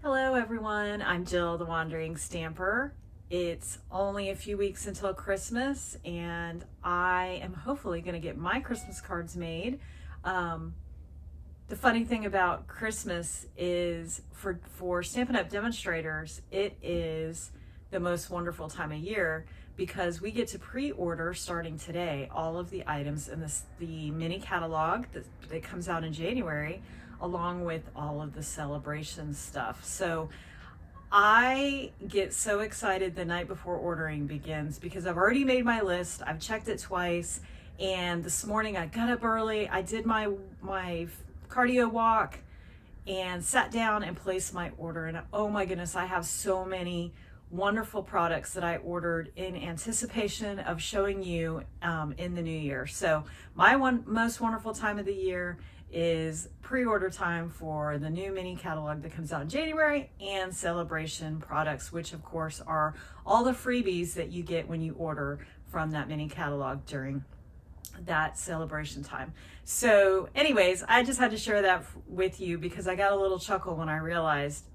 Hello everyone, I'm Jill the Wandering Stamper. It's only a few weeks until Christmas and I am hopefully going to get my Christmas cards made. The funny thing about Christmas is for Stampin' Up! Demonstrators, it is the most wonderful time of year because we get to pre-order starting today all of the items in the mini catalog that comes out in January, along with all of the celebration stuff. So I get so excited the night before ordering begins because I've already made my list. I've checked it twice, and this morning I got up early. I did my cardio walk and sat down and placed my order. And oh my goodness, I have so many wonderful products that I ordered in anticipation of showing you in the new year. So my most wonderful time of the year is pre-order time for the new mini catalog that comes out in January, and celebration products, which of course are all the freebies that you get when you order from that mini catalog during that celebration time. So anyways, I just had to share that with you because I got a little chuckle when I realized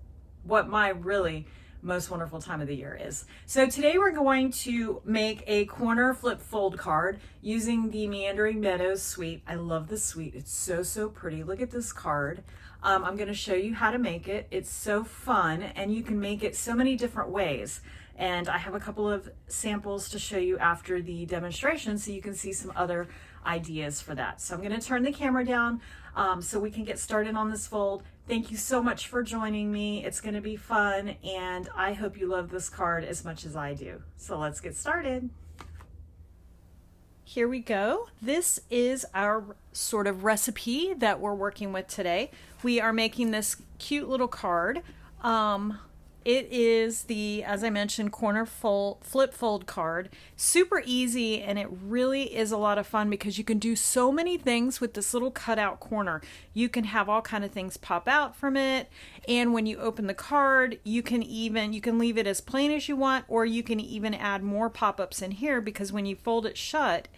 what my really most wonderful time of the year is. So today we're going to make a corner flip fold card using the Meandering Meadows suite. I love this suite. It's so pretty. Look at this card. I'm going to show you how to make it. It's so fun, and you can make it so many different ways. And I have a couple of samples to show you after the demonstration so you can see some other ideas for that. So I'm going to turn the camera down so we can get started on this fold. Thank you so much for joining me. It's going to be fun, and I hope you love this card as much as I do. So let's get started. Here we go. This is our sort of recipe that we're working with today. We are making this cute little card. It is the, as I mentioned, corner flip fold card. Super easy, and it really is a lot of fun because you can do so many things with this little cutout corner. You can have all kind of things pop out from it, and when you open the card, you can leave it as plain as you want, or you can even add more pop-ups in here because when you fold it shut,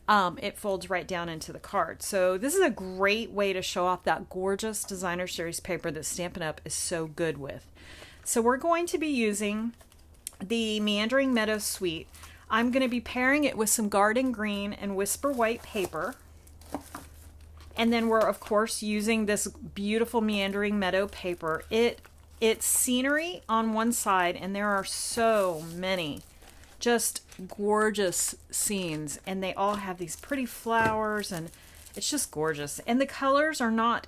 it folds right down into the card. So this is a great way to show off that gorgeous designer series paper that Stampin' Up! Is so good with. So we're going to be using the Meandering Meadows suite. I'm going to be pairing it with some Garden Green and Whisper White paper. And then we're, of course, using this beautiful Meandering Meadow paper. It's scenery on one side, and there are so many just gorgeous scenes. And they all have these pretty flowers, and it's just gorgeous. And the colors are not...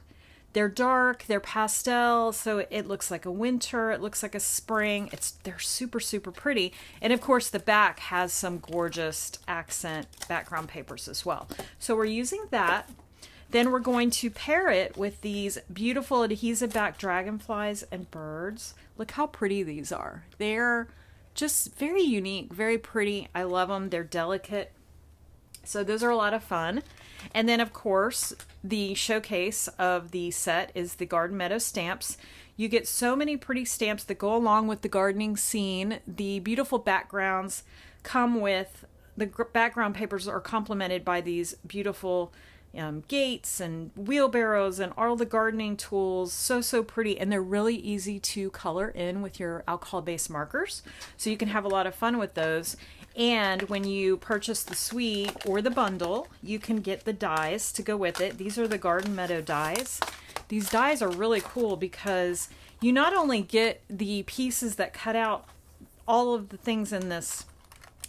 They're dark, they're pastel, so it looks like a winter, it looks like a spring. They're super pretty. And of course the back has some gorgeous accent background papers as well. So we're using that. Then we're going to pair it with these beautiful adhesive back dragonflies and birds. Look how pretty these are. They're just very unique, very pretty. I love them. They're delicate. So those are a lot of fun. And then, of course, the showcase of the set is the Garden Meadow stamps. You get so many pretty stamps that go along with the gardening scene. The beautiful backgrounds come with, the background papers are complemented by these beautiful gates and wheelbarrows and all the gardening tools. So pretty, and they're really easy to color in with your alcohol-based markers. So you can have a lot of fun with those. And when you purchase the suite or the bundle, you can get the dies to go with it. These are the Garden Meadow dies. These dies are really cool because you not only get the pieces that cut out all of the things in this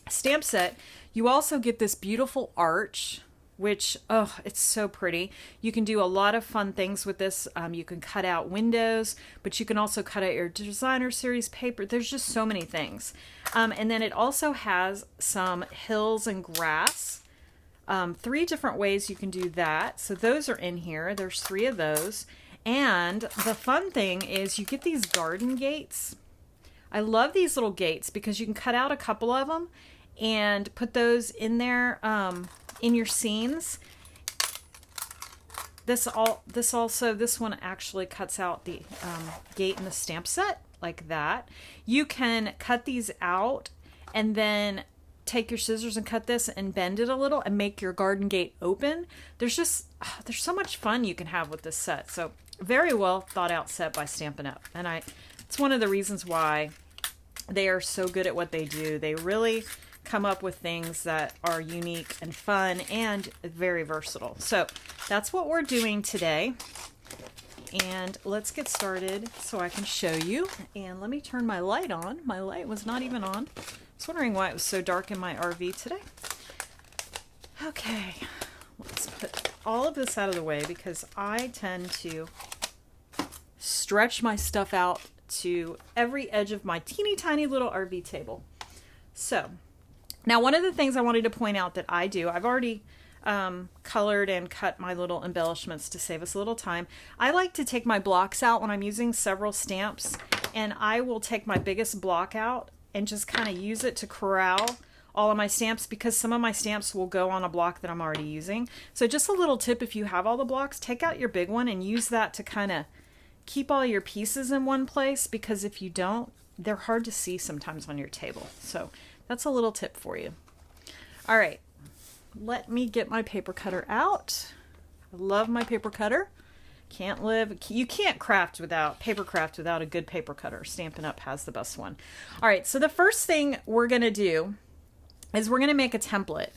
stamp set, you also get this beautiful arch, which, oh, it's so pretty. You can do a lot of fun things with this. You can cut out windows, but you can also cut out your designer series paper. There's just so many things. And then it also has some hills and grass. 3 different ways you can do that. So those are in here. There's 3 of those. And the fun thing is you get these garden gates. I love these little gates because you can cut out a couple of them and put those in there in your scenes. This one actually cuts out the gate in the stamp set like that. You can cut these out and then take your scissors and cut this and bend it a little and make your garden gate open. There's so much fun you can have with this set. So very well thought out set by Stampin' Up. And it's one of the reasons why they are so good at what they do. They really come up with things that are unique and fun and very versatile. So that's what we're doing today. And let's get started so I can show you. And let me turn my light on. My light was not even on. I was wondering why it was so dark in my RV today. Okay, let's put all of this out of the way because I tend to stretch my stuff out to every edge of my teeny tiny little RV table. So now one of the things I wanted to point out that I do, I've already colored and cut my little embellishments to save us a little time. I like to take my blocks out when I'm using several stamps, and I will take my biggest block out and just kind of use it to corral all of my stamps, because some of my stamps will go on a block that I'm already using. So just a little tip, if you have all the blocks, take out your big one and use that to kind of keep all your pieces in one place, because if you don't, they're hard to see sometimes on your table. So that's a little tip for you. All right, let me get my paper cutter out. I love my paper cutter. You can't paper craft without a good paper cutter. Stampin' Up has the best one. All right, so the first thing we're gonna do is we're gonna make a template.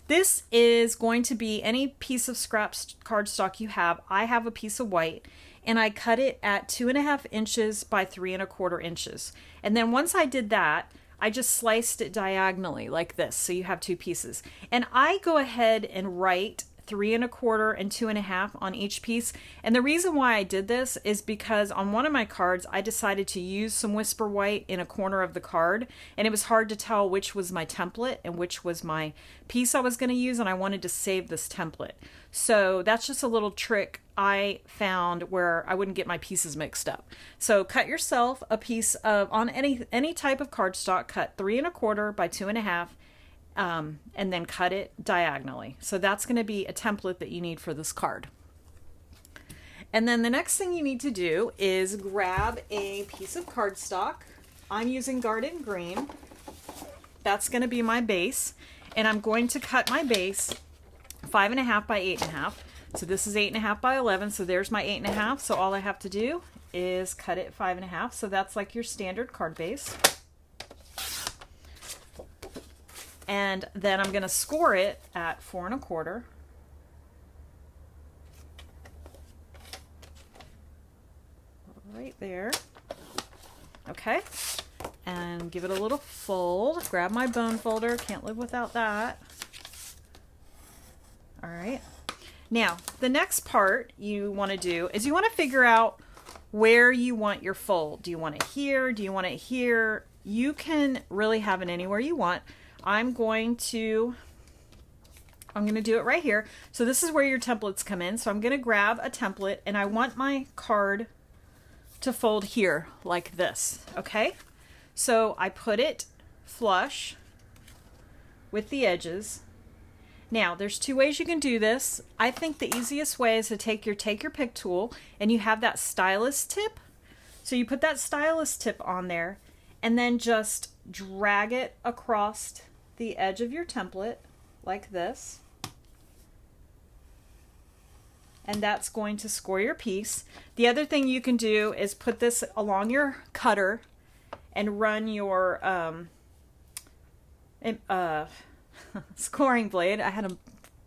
This is going to be any piece of scrap cardstock you have. I have a piece of white, and I cut it at 2.5 inches by 3.25 inches. And then once I did that, I just sliced it diagonally like this, so you have two pieces. And I go ahead and write 3.25 and 2.5 on each piece. And the reason why I did this is because on one of my cards, I decided to use some Whisper White in a corner of the card, and it was hard to tell which was my template and which was my piece I was going to use, and I wanted to save this template. So that's just a little trick I found where I wouldn't get my pieces mixed up. So cut yourself a piece of, on any type of cardstock, cut 3.25 by 2.5, and then cut it diagonally. So that's going to be a template that you need for this card. And then the next thing you need to do is grab a piece of cardstock. I'm using Garden Green. That's going to be my base. And I'm going to cut my base 5.5 by 8.5. So this is 8.5 by 11. So there's my 8.5. So all I have to do is cut it 5.5. So that's like your standard card base. And then I'm going to score it at 4.25. Right there. Okay. And give it a little fold. Grab my bone folder. Can't live without that. All right. Now, the next part you want to do is you want to figure out where you want your fold. Do you want it here? Do you want it here? You can really have it anywhere you want. I'm going to do it right here. So this is where your templates come in. So I'm going to grab a template, and I want my card to fold here like this. Okay. So I put it flush with the edges. Now there's two ways you can do this. I think the easiest way is to take your pick tool, and you have that stylus tip. So you put that stylus tip on there and then just drag it across the edge of your template like this. And that's going to score your piece. The other thing you can do is put this along your cutter and run your scoring blade. I had a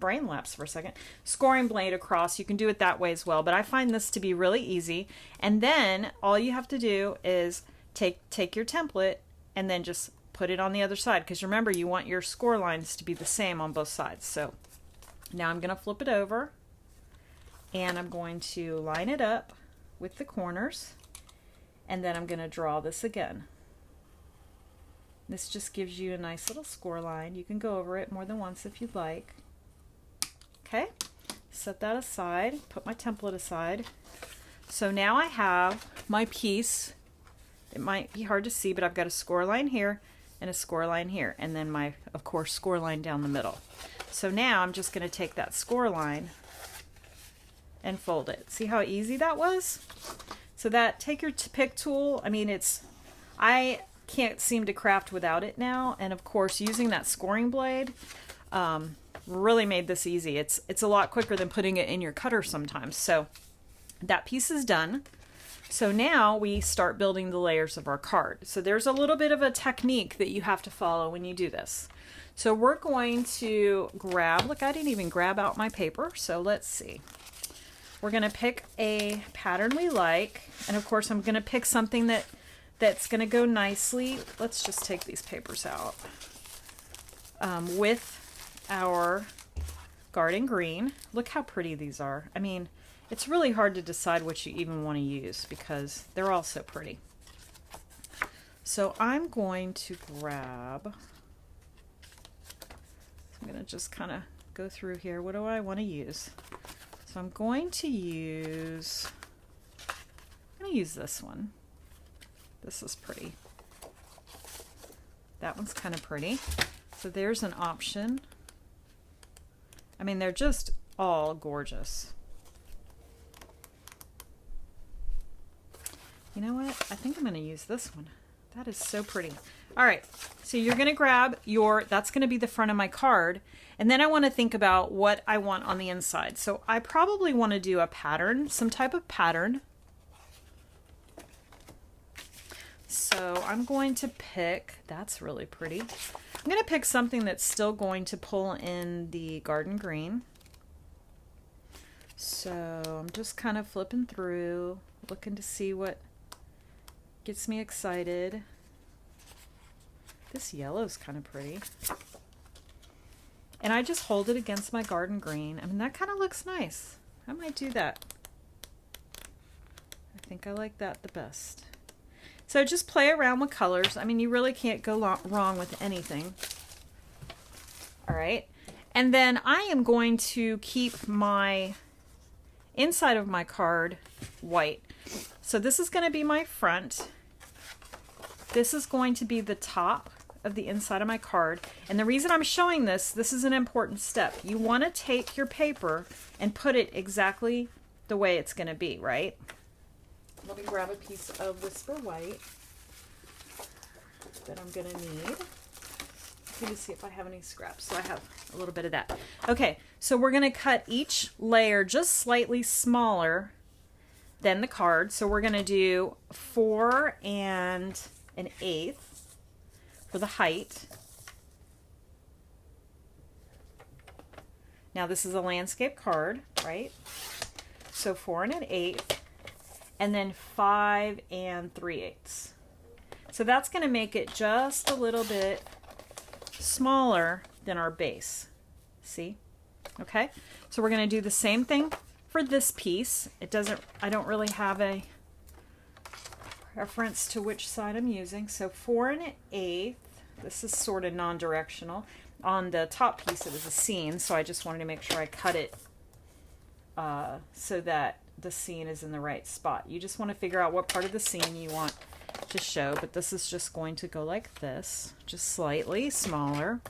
brain lapse for a second. Scoring blade across. You can do it that way as well, but I find this to be really easy. And then all you have to do is take your template and then just put it on the other side, because remember, you want your score lines to be the same on both sides. So now I'm going to flip it over, and I'm going to line it up with the corners, and then I'm going to draw this again. This just gives you a nice little score line. You can go over it more than once if you'd like. Okay, set that aside, put my template aside. So now I have my piece. It might be hard to see, but I've got a score line here and a score line here, and then my, of course, score line down the middle. So now I'm just going to take that score line and fold it. See how easy that was? So that, take your pick tool. I mean, I can't seem to craft without it now, and of course, using that scoring blade really made this easy. It's a lot quicker than putting it in your cutter sometimes. So That piece is done. So now we start building the layers of our card. So there's a little bit of a technique that you have to follow when you do this. So we're going to grab, look, I didn't even grab out my paper. So let's see. We're going to pick a pattern we like. And of course, I'm going to pick something that's going to go nicely. Let's just take these papers out with our garden green. Look how pretty these are. I mean, it's really hard to decide what you even want to use because they're all so pretty. So I'm going to grab, I'm going to just kind of go through here. What do I want to use? So I'm going to use this one. This is pretty. That one's kind of pretty. So there's an option. I mean, they're just all gorgeous. You know what? I think I'm going to use this one. That is so pretty. All right. So you're going to grab that's going to be the front of my card. And then I want to think about what I want on the inside. So I probably want to do a pattern, some type of pattern. So I'm going to pick, that's really pretty. I'm going to pick something that's still going to pull in the garden green. So I'm just kind of flipping through, looking to see what gets me excited. This yellow is kind of pretty. And I just hold it against my garden green. I mean, that kind of looks nice. I might do that. I think I like that the best. So just play around with colors. I mean, you really can't go wrong with anything. All right. And then I am going to keep my inside of my card white. So this is going to be my front. This is going to be the top of the inside of my card. And the reason I'm showing this is an important step. You want to take your paper and put it exactly the way it's going to be, right? Let me grab a piece of Whisper White that I'm going to need. Let me see if I have any scraps. So I have a little bit of that. Okay, so we're going to cut each layer just slightly smaller than the card. So we're going to do 4 1/8 for the height. Now this is a landscape card, right? So 4 1/8. And then 5 3/8. So that's going to make it just a little bit smaller than our base. See? Okay? So we're going to do the same thing for this piece. I don't really have a reference to which side I'm using. So 4 1/8. This is sort of non-directional. On the top piece it was a scene, so I just wanted to make sure I cut it so that the scene is in the right spot. You just want to figure out what part of the scene you want to show, but this is just going to go like this, just slightly smaller.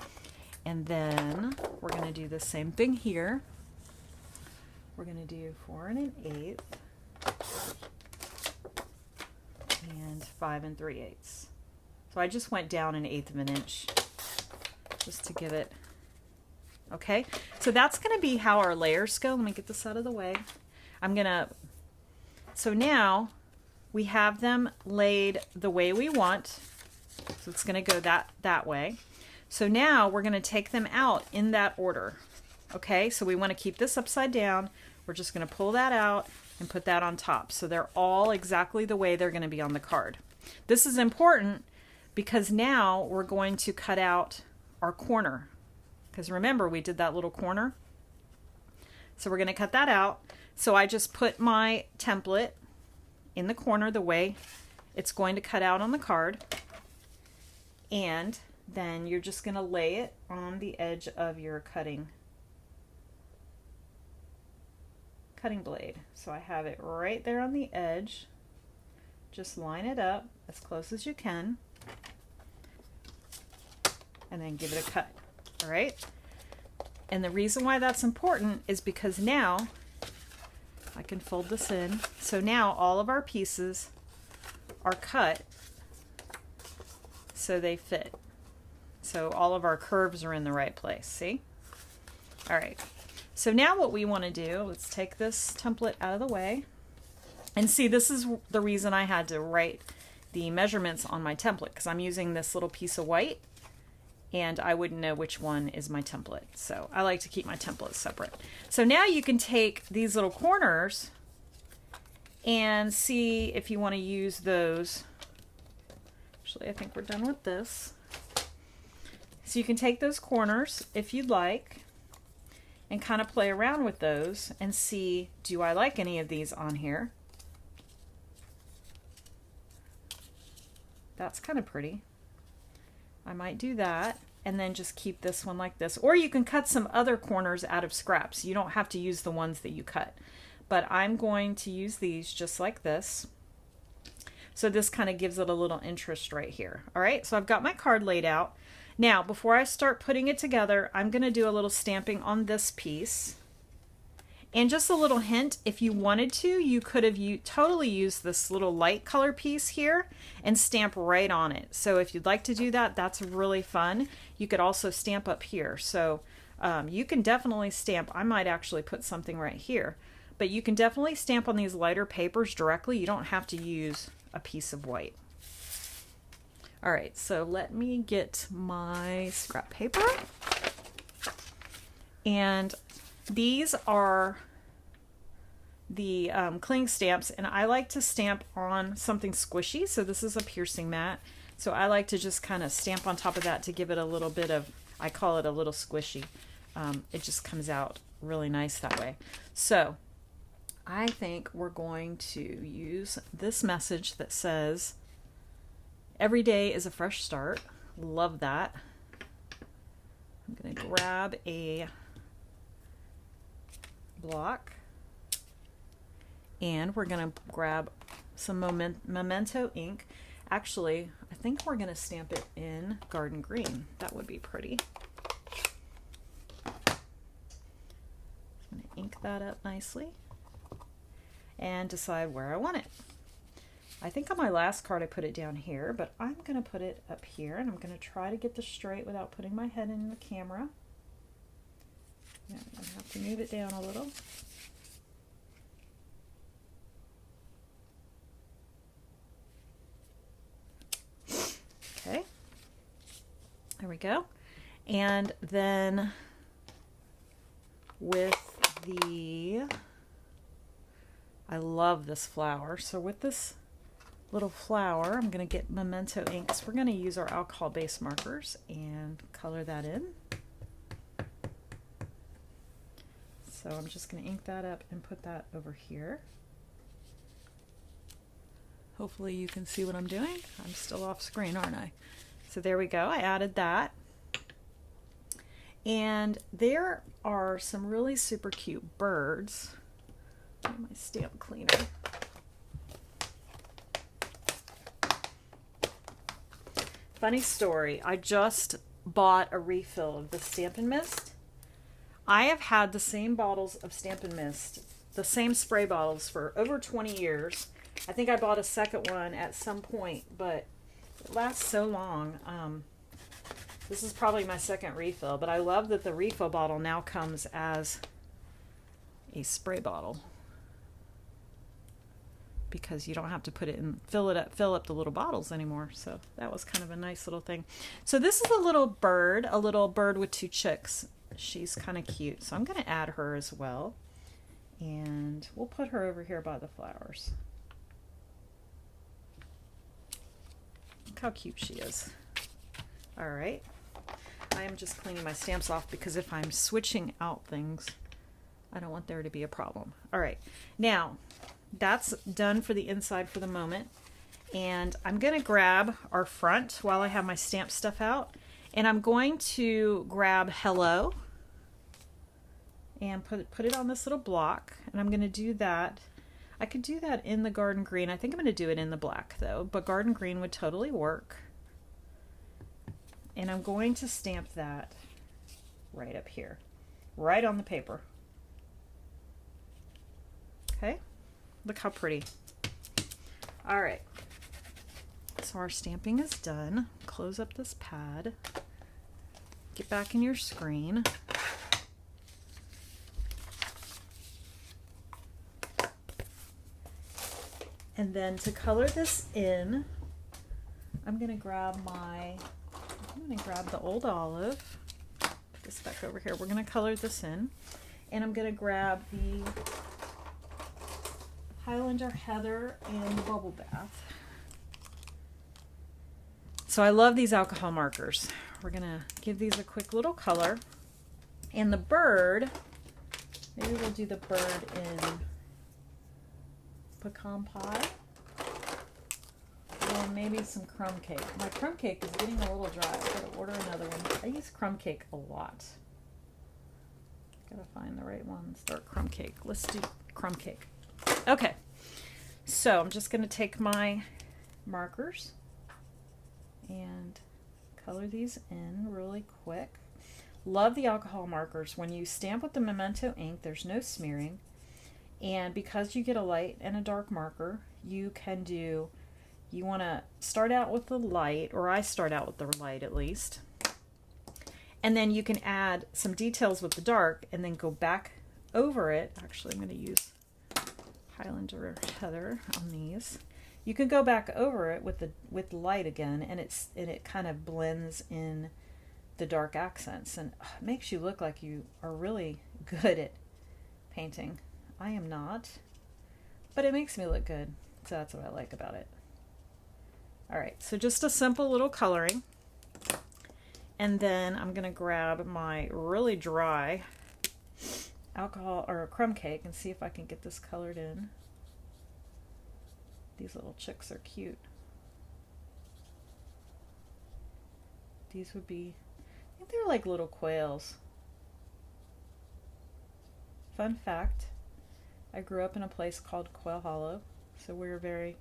And then we're going to do the same thing here. We're going to do 4 1/8 and 5 3/8. So I just went down 1/8 of an inch just to give it. Okay, so that's going to be how our layers go. Let me get this out of the way. So now we have them laid the way we want. So it's going to go that way. So now we're going to take them out in that order. Okay, so we want to keep this upside down. We're just going to pull that out and put that on top. So they're all exactly the way they're going to be on the card. This is important because now we're going to cut out our corner. Because remember, we did that little corner. So we're going to cut that out. So I just put my template in the corner the way it's going to cut out on the card. And then you're just going to lay it on the edge of your cutting blade. So I have it right there on the edge. Just line it up as close as you can. And then give it a cut. All right? And the reason why that's important is because now I can fold this in. So now all of our pieces are cut so they fit. So all of our curves are in the right place. See? All right. So now what we want to do, let's take this template out of the way. And see, this is the reason I had to write the measurements on my template, because I'm using this little piece of white and I wouldn't know which one is my template. So I like to keep my templates separate. So now you can take these little corners and see if you want to use those. Actually, I think we're done with this. So you can take those corners if you'd like and kind of play around with those and see, do I like any of these on here? That's kind of pretty. I might do that and then just keep this one like this. Or you can cut some other corners out of scraps. You don't have to use the ones that you cut. But I'm going to use these just like this. So this kind of gives it a little interest right here. All right, so I've got my card laid out. Now, before I start putting it together, I'm going to do a little stamping on this piece. And just a little hint, if you wanted to, you could have totally used this little light color piece here and stamp right on it. So if you'd like to do that, that's really fun. You could also stamp up here. So you can definitely stamp. I might actually put something right here. But you can definitely stamp on these lighter papers directly. You don't have to use a piece of white. All right, so let me get my scrap paper. And these are the cling stamps, and I like to stamp on something squishy. So this is a piercing mat. So I like to just kind of stamp on top of that to give it a little bit of, I call it a little squishy. It just comes out really nice that way. So I think we're going to use this message that says, every day is a fresh start. Love that. I'm going to grab a block and we're going to grab some memento ink. Actually, I think we're going to stamp it in garden green. That would be pretty. I'm going to ink that up nicely and decide where I want it. I think on my last card I put it down here, but I'm going to put it up here, and I'm going to try to get this straight without putting my head in the camera. Now I'm going to have to move it down a little. Okay, there we go. And then with the, I love this flower. So with this little flower, I'm going to get memento inks. We're going to use our alcohol base markers and color that in. So I'm just going to ink that up and put that over here. Hopefully you can see what I'm doing. I'm still off screen, aren't I? So there we go. I added that. And there are some really super cute birds. My stamp cleaner. Funny story, I just bought a refill of the Stampin' Mist. I have had the same bottles of Stampin' Mist, the same spray bottles, for over 20 years. I think I bought a second one at some point, but it lasts so long. This is probably my second refill, but I love that the refill bottle now comes as a spray bottle, because you don't have to put it in, fill up the little bottles anymore. So that was kind of a nice little thing. So this is a little bird with two chicks. She's kind of cute. So I'm going to add her as well. And we'll put her over here by the flowers. Look how cute she is. All right. I am just cleaning my stamps off because if I'm switching out things, I don't want there to be a problem. All right. Now, that's done for the inside for the moment. And I'm going to grab our front while I have my stamp stuff out. And I'm going to grab Hello and put it on this little block. And I'm going to do that. I could do that in the garden green. I think I'm going to do it in the black though, but garden green would totally work. And I'm going to stamp that right up here, right on the paper. Okay. Look how pretty. All right. So our stamping is done. Close up this pad. Get back in your screen. And then to color this in, I'm going to grab the Old Olive. Put this back over here. We're going to color this in. And I'm going to grab the Highlander Heather and the Bubble Bath. So I love these alcohol markers. We're going to give these a quick little color. And the bird, maybe we'll do the bird in pecan pie. Or maybe some crumb cake. My crumb cake is getting a little dry. I've got to order another one. I use crumb cake a lot. Gotta find the right one. Start crumb cake. Let's do crumb cake. Okay. So I'm just going to take my markers and color these in really quick. Love the alcohol markers. When you stamp with the Memento ink, there's no smearing. And because you get a light and a dark marker, you want to start out with the light, or I start out with the light at least. And then you can add some details with the dark and then go back over it. Actually, I'm going to use Highlander Heather on these. You can go back over it with light again, and it kind of blends in the dark accents, and it makes you look like you are really good at painting. I am not, but it makes me look good, so that's what I like about it. All right, so just a simple little coloring, and then I'm going to grab my really dry alcohol or crumb cake and see if I can get this colored in. These little chicks are cute. These would be, I think they're like little quails. Fun fact, I grew up in a place called Quail Hollow, so we're very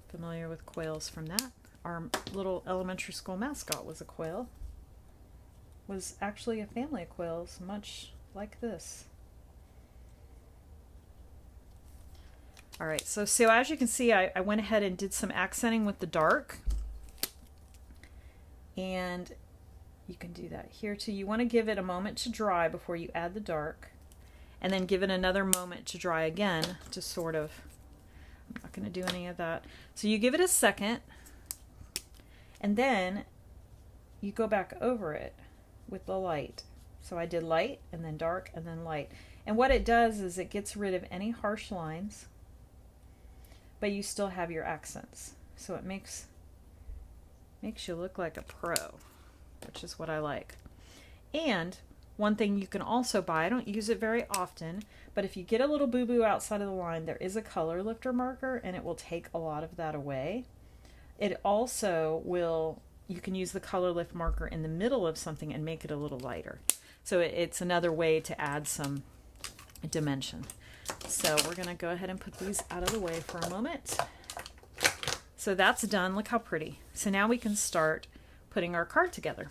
familiar with quails from that. Our little elementary school mascot was a quail. Was actually a family of quails, much like this. All right, so as you can see, I went ahead and did some accenting with the dark. And you can do that here too. You want to give it a moment to dry before you add the dark. And then give it another moment to dry again to sort of, I'm not going to do any of that. So you give it a second, and then you go back over it with the light. So I did light and then dark and then light. And what it does is it gets rid of any harsh lines, but you still have your accents. So it makes you look like a pro, which is what I like. And one thing you can also buy, I don't use it very often, but if you get a little boo-boo outside of the line, there is a color lifter marker, and it will take a lot of that away. It also will, you can use the color lift marker in the middle of something and make it a little lighter. So it's another way to add some dimension. So we're going to go ahead and put these out of the way for a moment. So that's done. Look how pretty. So now we can start putting our card together.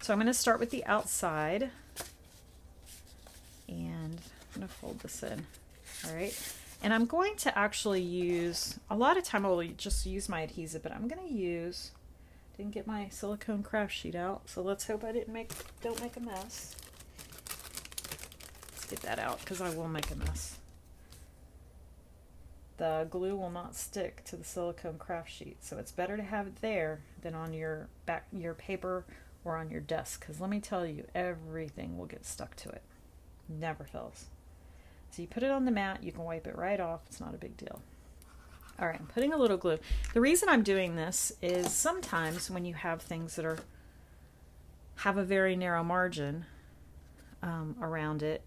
So I'm going to start with the outside, and I'm going to fold this in. All right. And I'm going to actually use, a lot of time I will just use my adhesive, but I'm going to use, didn't get my silicone craft sheet out, so let's hope I don't make a mess. Let's get that out because I will make a mess. The glue will not stick to the silicone craft sheet, so it's better to have it there than on your paper or on your desk, because let me tell you, everything will get stuck to it. Never fails. So you put it on the mat, you can wipe it right off, it's not a big deal. All right, I'm putting a little glue. The reason I'm doing this is sometimes when you have things that have a very narrow margin around it,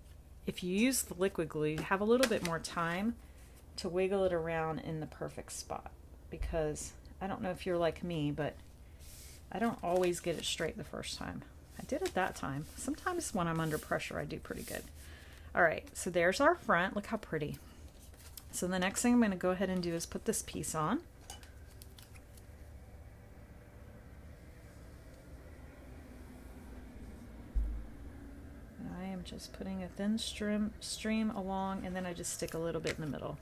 if you use the liquid glue, you have a little bit more time to wiggle it around in the perfect spot, because I don't know if you're like me, but I don't always get it straight the first time. I did it that time. Sometimes when I'm under pressure, I do pretty good. All right, so there's our front. Look how pretty. So the next thing I'm going to go ahead and do is put this piece on. And I am just putting a thin stream along, and then I just stick a little bit in the middle.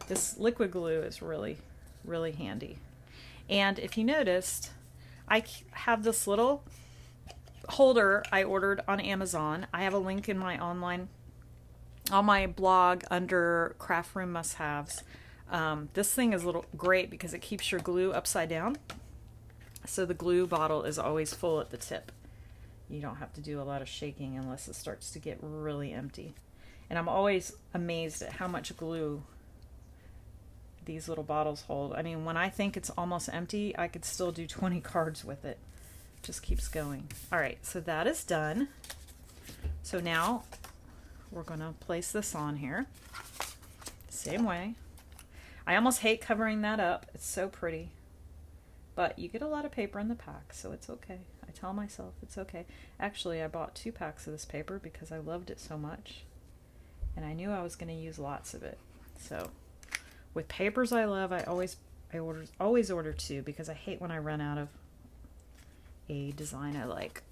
This liquid glue is really, really handy. And if you noticed, I have this little holder I ordered on Amazon. I have a link in my online on my blog under craft room must-haves. This thing is great because it keeps your glue upside down. So the glue bottle is always full at the tip. You don't have to do a lot of shaking unless it starts to get really empty. And I'm always amazed at how much glue these little bottles hold. I mean, when I think it's almost empty, I could still do 20 cards with it. Just keeps going. All right, so that is done. So now we're going to place this on here. Same way. I almost hate covering that up. It's so pretty. But you get a lot of paper in the pack, so it's okay. I tell myself it's okay. Actually, I bought 2 packs of this paper because I loved it so much. And I knew I was going to use lots of it. So with papers I love, I always order 2 because I hate when I run out of a design I like.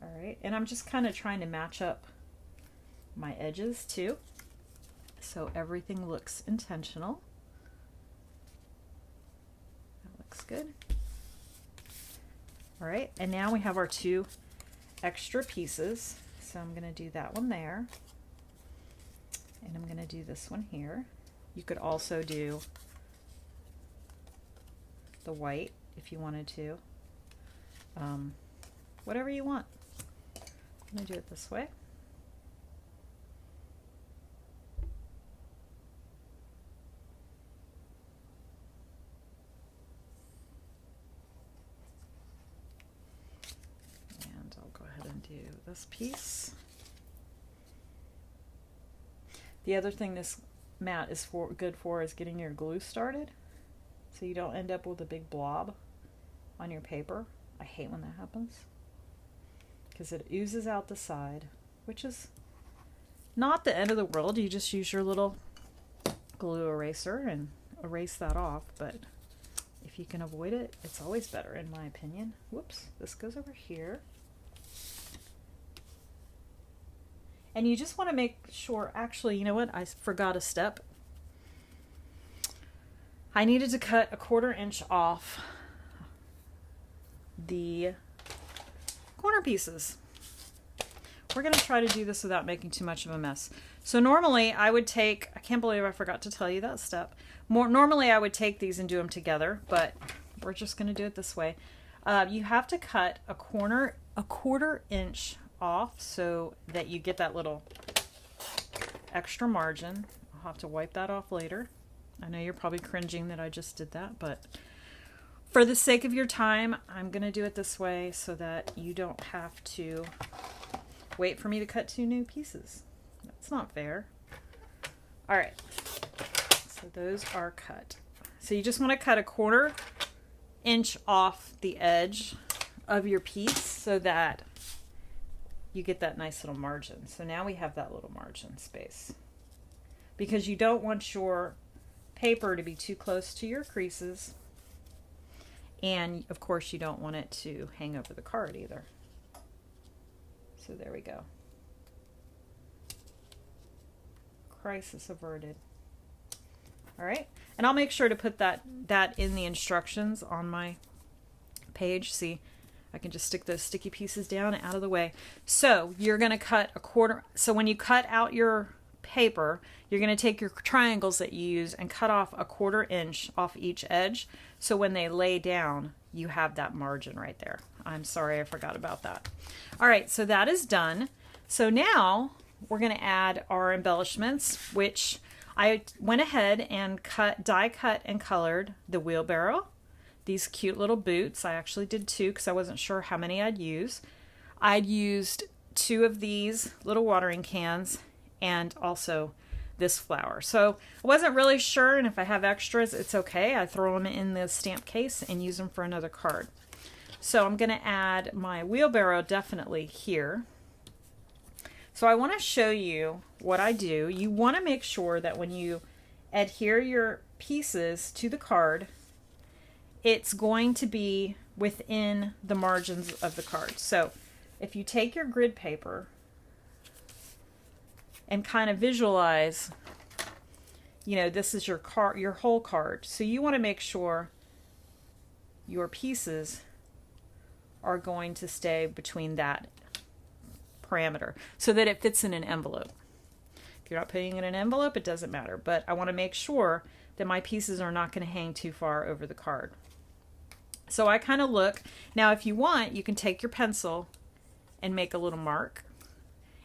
All right, and I'm just kind of trying to match up my edges too, so everything looks intentional. That looks good. All right, and now we have our 2 extra pieces. So I'm going to do that one there, and I'm going to do this one here. You could also do the white if you wanted to. Whatever you want. I'm going to do it this way. And I'll go ahead and do this piece. The other thing this mat is good for is getting your glue started, so you don't end up with a big blob on your paper. I hate when that happens because it oozes out the side, which is not the end of the world. You just use your little glue eraser and erase that off, but if you can avoid it, it's always better in my opinion. Whoops, this goes over here. And you just want to make sure, actually, you know what? I forgot a step. I needed to cut a 1/4 inch off the corner pieces. We're going to try to do this without making too much of a mess. So normally I would take, I can't believe I forgot to tell you that step. Normally I would take these and do them together, but we're just going to do it this way. You have to cut a 1/4 inch off so that you get that little extra margin. I'll have to wipe that off later. I know you're probably cringing that I just did that, but for the sake of your time, I'm going to do it this way so that you don't have to wait for me to cut 2 new pieces. That's not fair. All right, so those are cut. So you just want to cut a 1/4 inch off the edge of your piece so that you get that nice little margin. So now we have that little margin space, because you don't want your paper to be too close to your creases, and of course you don't want it to hang over the card either. So there we go. Crisis averted. All right, and I'll make sure to put that in the instructions on my page. See, I can just stick those sticky pieces down and out of the way. So you're going to cut a 1/4. So when you cut out your paper, you're going to take your triangles that you use and cut off a 1/4 inch off each edge. So when they lay down, you have that margin right there. I'm sorry, I forgot about that. All right, so that is done. So now we're going to add our embellishments, which I went ahead and die cut and colored the wheelbarrow. These cute little boots. I actually did 2 because I wasn't sure how many I'd use. I'd used 2 of these little watering cans and also this flower. So I wasn't really sure, and if I have extras, it's okay. I throw them in the stamp case and use them for another card. So I'm going to add my wheelbarrow definitely here. So I want to show you what I do. You want to make sure that when you adhere your pieces to the card, it's going to be within the margins of the card. So if you take your grid paper and kind of visualize, you know, this is your card, your whole card. So you want to make sure your pieces are going to stay between that parameter so that it fits in an envelope. If you're not putting it in an envelope, it doesn't matter, but I want to make sure that my pieces are not going to hang too far over the card. So I kind of look. Now if you want, you can take your pencil and make a little mark,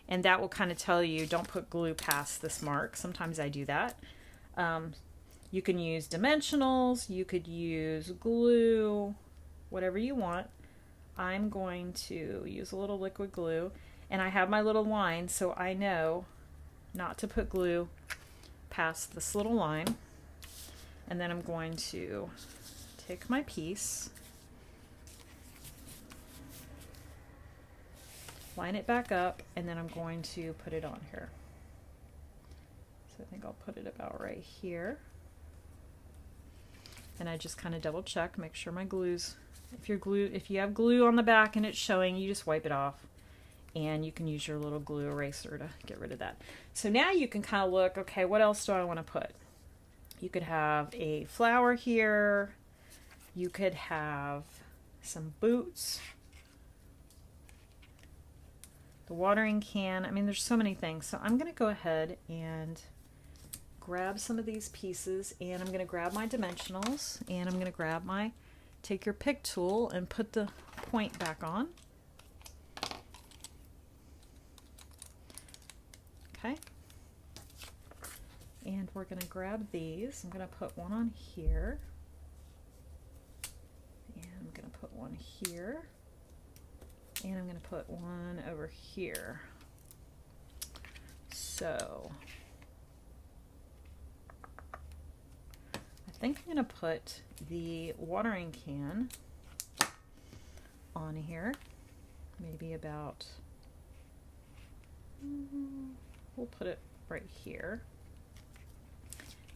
and that will kind of tell you don't put glue past this mark. Sometimes I do that. You can use dimensionals, you could use glue, whatever you want. I'm going to use a little liquid glue, and I have my little line so I know not to put glue past this little line. And then I'm going to take my piece, line it back up, and then I'm going to put it on here. So I think I'll put it about right here. And I just kind of double check, make sure my glue's, if you have glue on the back and it's showing, you just wipe it off. And you can use your little glue eraser to get rid of that. So now you can kind of look, okay, what else do I want to put? You could have a flower here. You could have some boots. The watering can. I mean, there's so many things. So I'm going to go ahead and grab some of these pieces, and I'm going to grab my dimensionals, and I'm going to grab my take your pick tool and put the point back on. Okay. And we're going to grab these. I'm going to put one on here. And I'm going to put one here. And I'm going to put one over here. So I think I'm going to put the watering can on here. Maybe about, we'll put it right here.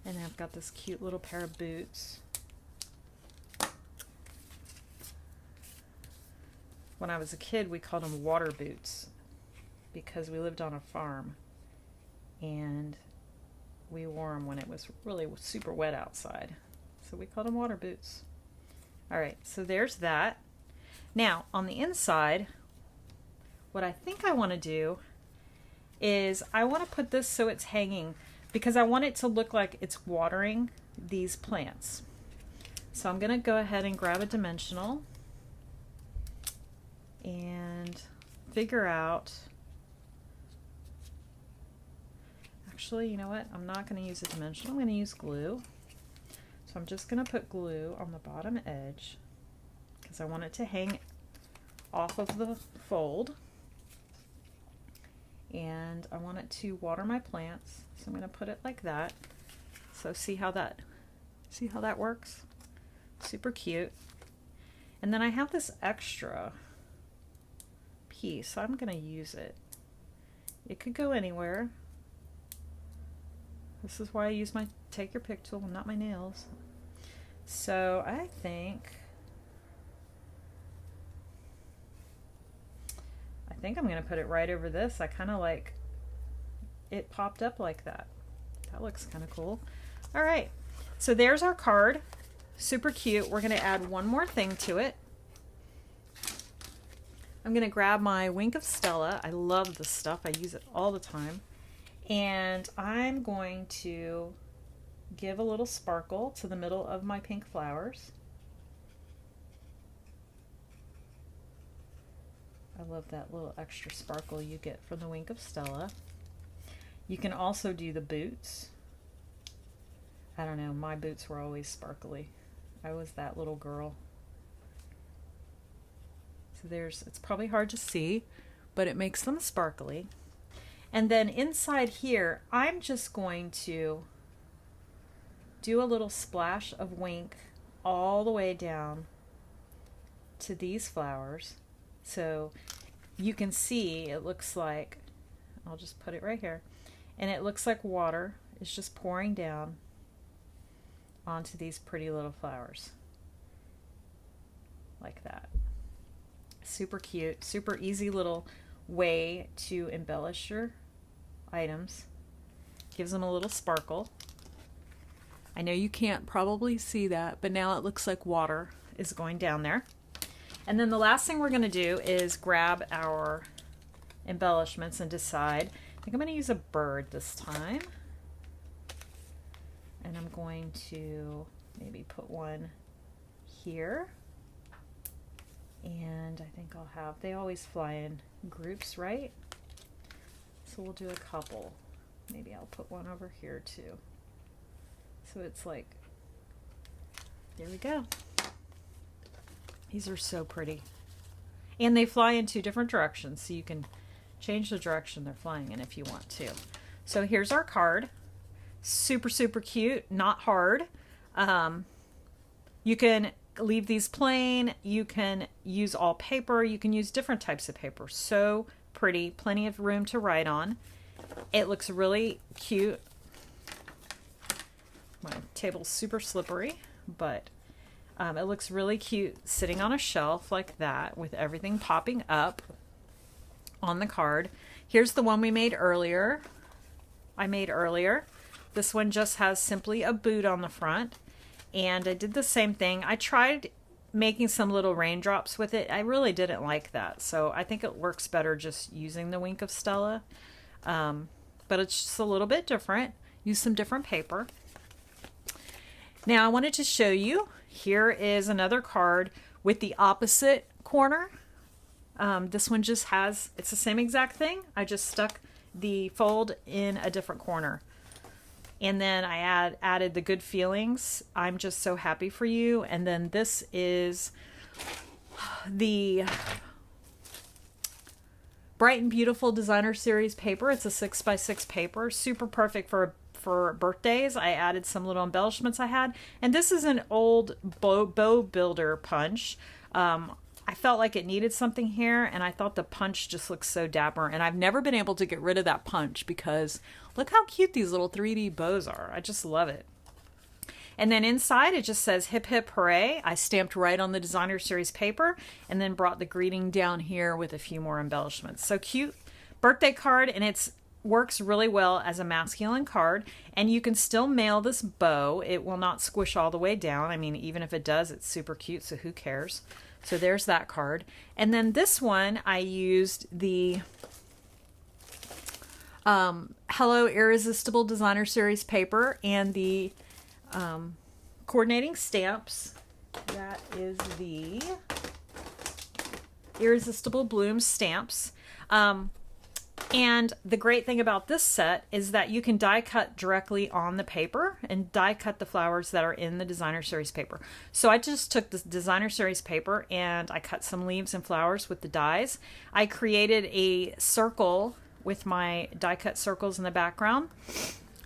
And then I've got this cute little pair of boots. When I was a kid, we called them water boots because we lived on a farm and we wore them when it was really super wet outside. So we called them water boots. All right, so there's that. Now, on the inside, what I think I want to do is I want to put this so it's hanging because I want it to look like it's watering these plants. So I'm going to go ahead and grab a dimensional and figure out, actually, you know what? I'm not going to use a dimensional. I'm going to use glue. So I'm just going to put glue on the bottom edge because I want it to hang off of the fold. And I want it to water my plants. So I'm going to put it like that. So see how that works? Super cute. And then I have this extra piece, so I'm going to use it. It could go anywhere. This is why I use my take your pick tool, not my nails. So I think I'm going to put it right over this. I kind of like it popped up like that. That looks kind of cool. All right, so there's our card. Super cute. We're going to add one more thing to it. I'm going to grab my Wink of Stella. I love this stuff. I use it all the time. And I'm going to give a little sparkle to the middle of my pink flowers. I love that little extra sparkle you get from the Wink of Stella. You can also do the boots. I don't know, my boots were always sparkly. I was that little girl. So it's probably hard to see, but it makes them sparkly. And then inside here, I'm just going to do a little splash of Wink all the way down to these flowers. So you can see it looks like, I'll just put it right here, and it looks like water is just pouring down onto these pretty little flowers. Like that. Super cute, super easy little way to embellish your items. Gives them a little sparkle. I know you can't probably see that, but now it looks like water is going down there. And then the last thing we're going to do is grab our embellishments and decide. I think I'm going to use a bird this time. And I'm going to maybe put one here. And I think I'll have, they always fly in groups, right? So we'll do a couple. Maybe I'll put one over here too. So it's like, there we go. These are so pretty. And they fly in 2 different directions, so you can change the direction they're flying in if you want to. So here's our card. Super, super cute, not hard. You can leave these plain. You can use all paper. You can use different types of paper. So pretty, plenty of room to write on. It looks really cute. My table's super slippery, but it looks really cute sitting on a shelf like that with everything popping up on the card. Here's the one we made earlier. This one just has simply a boot on the front, and I did the same thing. I tried making some little raindrops with it. I really didn't like that, so I think it works better just using the Wink of Stella. But it's just a little bit different. Use some different paper. Now I wanted to show you, here is another card with the opposite corner. This one just has, it's the same exact thing. I just stuck the fold in a different corner. And then I added the good feelings. I'm just so happy for you. And then this is the Bright and Beautiful Designer Series paper. It's a 6x6 paper, super perfect for birthdays. I added some little embellishments I had. And this is an old bow builder punch. I felt like it needed something here, and I thought the punch just looks so dapper, and I've never been able to get rid of that punch because look how cute these little 3D bows are. I just love it. And then inside it just says hip hip hooray. I stamped right on the Designer Series paper and then brought the greeting down here with a few more embellishments. So cute birthday card, and it's works really well as a masculine card, and you can still mail this bow. It will not squish all the way down. I mean, even if it does, it's super cute, so who cares? So there's that card. And then this one, I used the Hello Irresistible Designer Series paper and the coordinating stamps. That is the Irresistible Bloom stamps. And the great thing about this set is that you can die cut directly on the paper and die cut the flowers that are in the Designer Series paper. So I just took this Designer Series paper and I cut some leaves and flowers with the dies. I created a circle with my die cut circles in the background,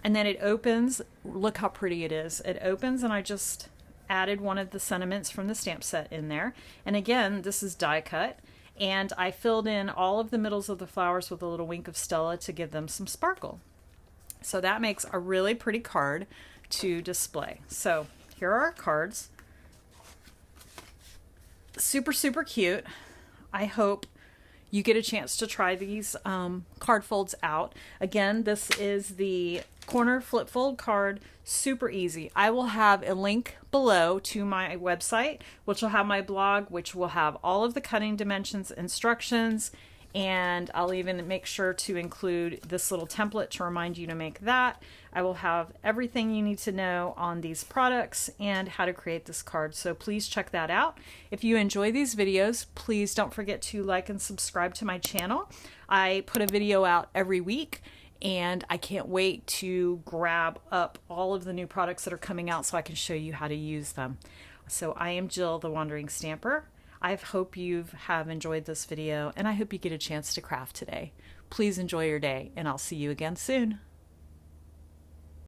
and then it opens. Look how pretty it is. It opens, and I just added one of the sentiments from the stamp set in there. And again, this is die cut. And I filled in all of the middles of the flowers with a little Wink of Stella to give them some sparkle. So that makes a really pretty card to display. So here are our cards. Super, super cute. I hope you get a chance to try these card folds out. Again, this is the corner flip fold card, super easy. I will have a link below to my website, which will have my blog, which will have all of the cutting dimensions instructions, and I'll even make sure to include this little template to remind you to make that. I will have everything you need to know on these products and how to create this card, so please check that out. If you enjoy these videos, please don't forget to like and subscribe to my channel. I put a video out every week, and I can't wait to grab up all of the new products that are coming out so I can show you how to use them. So I am Jill, the Wandering Stamper. I hope you have enjoyed this video, and I hope you get a chance to craft today. Please enjoy your day, and I'll see you again soon.